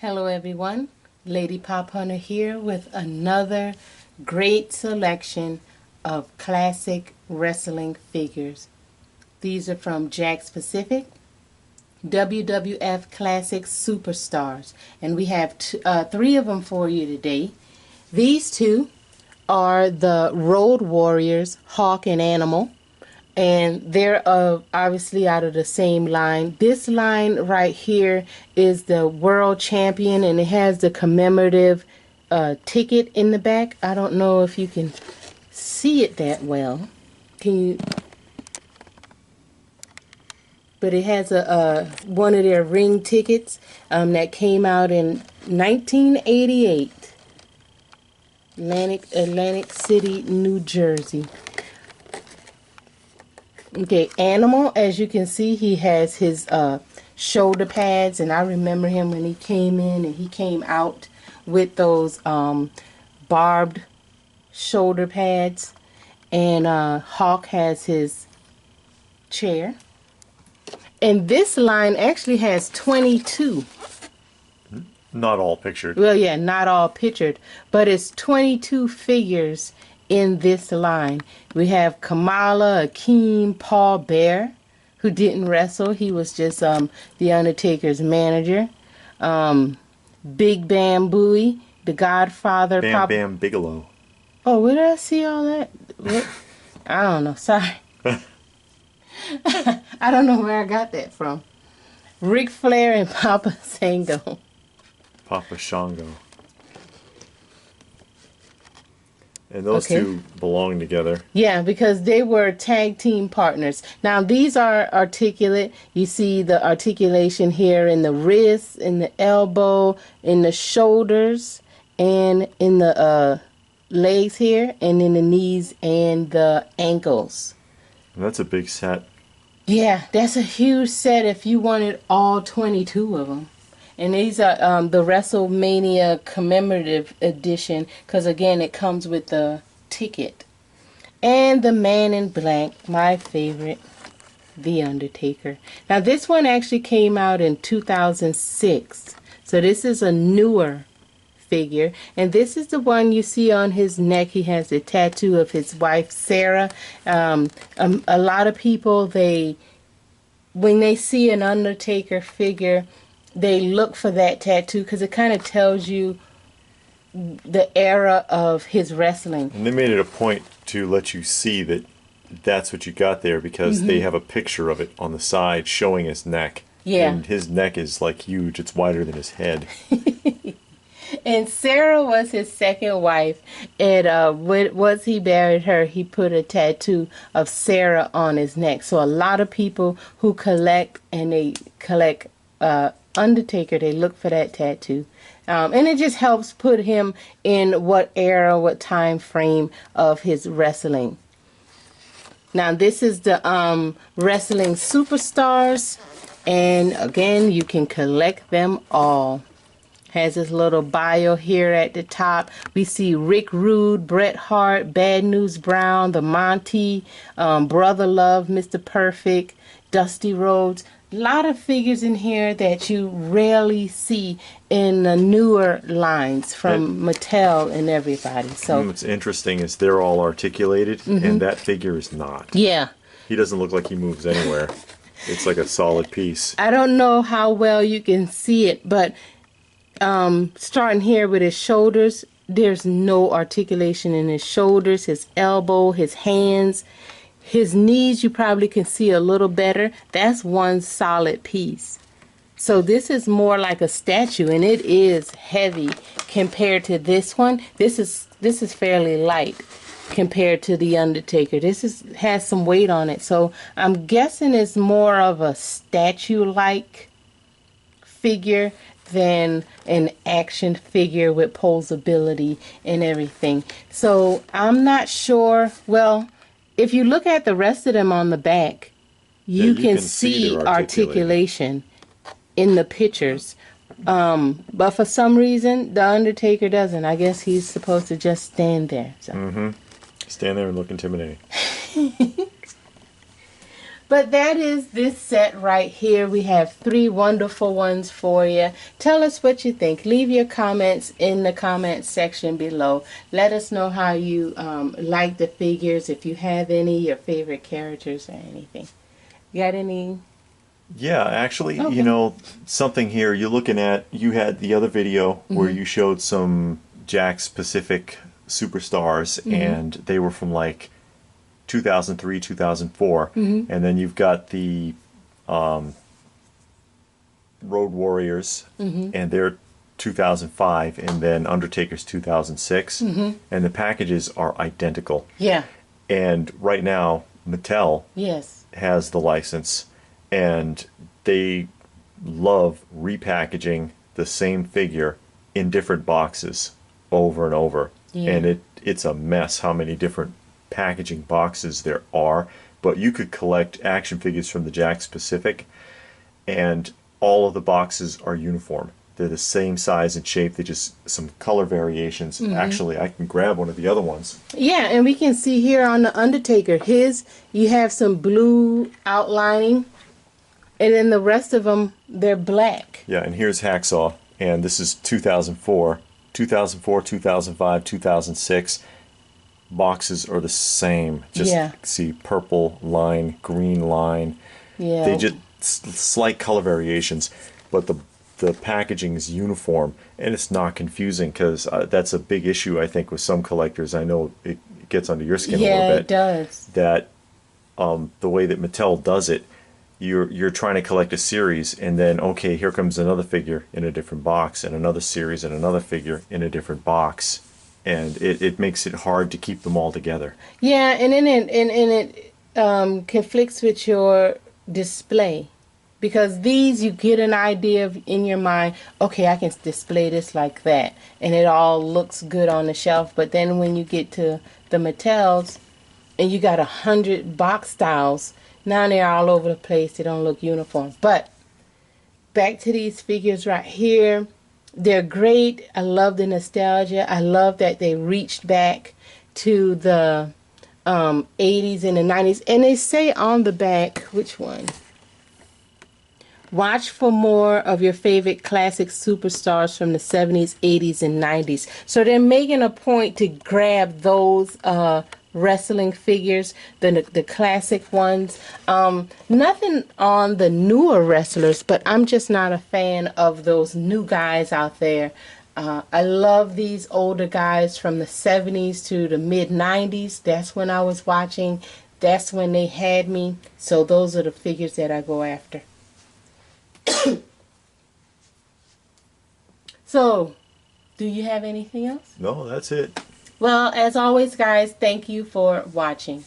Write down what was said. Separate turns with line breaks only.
Hello everyone, Lady Pop Hunter here with another great selection of classic wrestling figures. These are from Jakks Pacific, WWF Classic Superstars, and we have three of them for you today. These two are the Road Warriors, Hawk and Animal. And they're obviously out of the same line. This line right here is the world champion, and it has the commemorative ticket in the back. I don't know if you can see it that well. Can you? But it has one of their ring tickets that came out in 1988. Atlantic City, New Jersey. Okay, Animal, as you can see, he has his shoulder pads, and I remember him when he came in, and he came out with those barbed shoulder pads. And Hawk has his chair. And this line actually has 22.
Not all pictured.
Well, yeah, not all pictured, but it's 22 figures in this line. We have Kamala, Akeem, Paul Bear, who didn't wrestle. He was just the Undertaker's manager. Big Bam Booey, the Godfather.
Bam Bam Bigelow.
Oh, where did I see all that? What? I don't know. Sorry. I don't know where I got that from. Ric Flair and Papa Shango.
Papa Shango. And those two belong together.
Yeah, because they were tag team partners. Now, these are articulate. You see the articulation here in the wrist, in the elbow, in the shoulders, and in the legs here, and in the knees and the ankles.
And that's a big set.
Yeah, that's a huge set if you wanted all 22 of them. And these are the WrestleMania commemorative edition, because again, it comes with the ticket. And the Man in Black, my favorite, The Undertaker. Now, this one actually came out in 2006. So this is a newer figure. And this is the one you see on his neck. He has a tattoo of his wife, Sarah. A lot of people, when they see an Undertaker figure, they look for that tattoo because it kind of tells you the era of his wrestling.
And they made it a point to let you see that that's what you got there because they have a picture of it on the side showing his neck.
Yeah.
And his neck is like huge. It's wider than his head.
And Sarah was his second wife. And once he buried her, he put a tattoo of Sarah on his neck. So a lot of people who collect Undertaker, they look for that tattoo. And it just helps put him in what era, what time frame of his wrestling. Now, this is the Wrestling Superstars. And again, you can collect them all. Has this little bio here at the top. We see Rick Rude, Bret Hart, Bad News Brown, The Monty, Brother Love, Mr. Perfect, Dusty Rhodes. A lot of figures in here that you rarely see in the newer lines from Mattel and everybody. So
what's interesting is they're all articulated, and that figure is not.
Yeah.
He doesn't look like he moves anywhere. It's like a solid piece.
I don't know how well you can see it, but starting here with his shoulders, there's no articulation in his shoulders, his elbow, his hands. His knees, you probably can see a little better. That's one solid piece. So this is more like a statue, and it is heavy compared to this one. This is fairly light compared to the Undertaker. This has some weight on it. So I'm guessing it's more of a statue-like figure than an action figure with posability and everything. So I'm not sure. Well, if you look at the rest of them on the back, you can see articulation in the pictures. But for some reason, the Undertaker doesn't. I guess he's supposed to just stand there. So.
Stand there and look intimidating.
But that is this set right here. We have 3 wonderful ones for you. Tell us what you think. Leave your comments in the comment section below. Let us know how you like the figures, if you have any, your favorite characters or anything. Got any?
Yeah, actually,
Okay.
you know, something here, you're looking at, you had the other video where you showed some Jakks Pacific superstars, and they were from like 2003, 2004. And then you've got the Road Warriors, and they're 2005, and then Undertaker's 2006. And the packages are identical.
Yeah.
And right now, Mattel
Yes.
has the license, and they love repackaging the same figure in different boxes over and over.
Yeah.
And it's a mess how many different packaging boxes there are. But you could collect action figures from the Jakks Pacific, and all of the boxes are uniform. They're the same size and shape. They just some color variations. Actually, I can grab one of the other ones.
Yeah, and we can see here on the Undertaker, you have some blue outlining, and then the rest of them, they're black.
Yeah, and here's Hacksaw, and this is 2004. 2004, 2005, 2006. Boxes are the same. Just see purple line, green line.
Yeah.
They just slight color variations, but the packaging is uniform, and it's not confusing, because that's a big issue I think with some collectors. I know it gets under your skin a little bit.
Yeah, it does.
That the way that Mattel does it, you're trying to collect a series, and then okay, here comes another figure in a different box, and another series and another figure in a different box, and it makes it hard to keep them all together.
Yeah, and then it conflicts with your display, because these, you get an idea of in your mind, okay, I can display this like that, and it all looks good on the shelf. But then when you get to the Mattels, and you got 100 box styles, now they're all over the place. They don't look uniform. But back to these figures right here. They're great. I love the nostalgia. I love that they reached back to the 80s and the 90s. And they say on the back, which one? Watch for more of your favorite classic superstars from the 70s, 80s, and 90s. So they're making a point to grab those wrestling figures, the classic ones. Nothing on the newer wrestlers, but I'm just not a fan of those new guys out there. I love these older guys from the 70s to the mid-90s. That's when I was watching. That's when they had me. So those are the figures that I go after. So, do you have anything else?
No, that's it.
Well, as always, guys, thank you for watching.